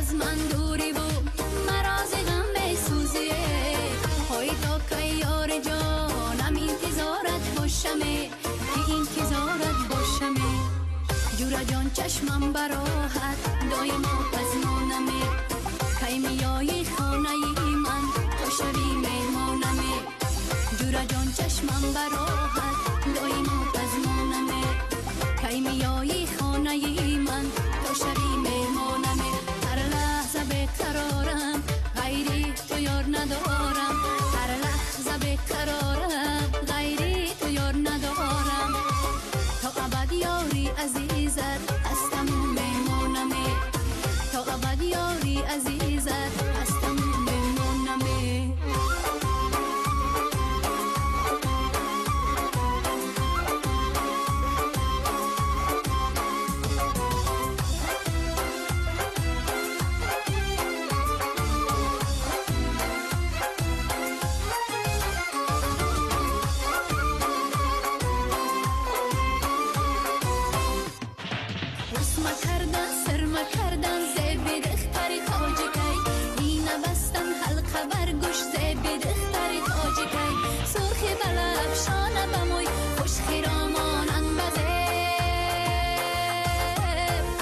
از من دوری و مراز غم بسوزیه های تا که یار جانم انتظارت باشمه که انتظارت باشمه جورا جان چشمم براحت دایما پزمانمه کی میایی خانه من تو شوی مهمانمه جورا جان چشمم براحت دایما پزمانمه کی میایی خانه من تو شوی مهمانمه هر لحظه بقرارم غیری تو یار ندارم هر لحظه بقرارم غیری تو یار ندارم تا ابد یاری عزیزت هستم مهمانمه تا ابد یاری عزیزت هستم مهمانمه کردن زیبی دختری تاجی کی اینه بستن حلقه بر گوش زیبی دختری تاجی کی سرخی بلب شانه بموی خوش خیرامانن بزه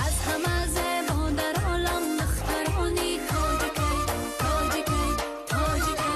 از همه زیبا در عالم دخترانی تاجی کی تاجی کی تاجی کی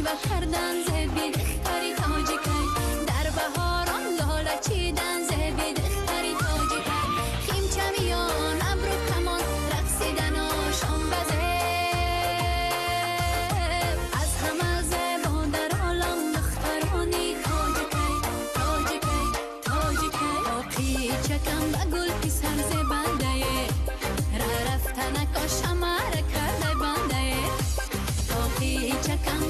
و کردن زیبی دختری تاجی کی در بهاران لاله چیدن زیبی دختری تاجی کی خیم چمیان ابرو کمان رقصیدن آشان بزه از همه زیبا در عالم دخترانی تاجی کی تاجی کی تاجی کی باقی چکم به گل پسر زبنده را رفتن کاش امر کرده بنده باقی چکم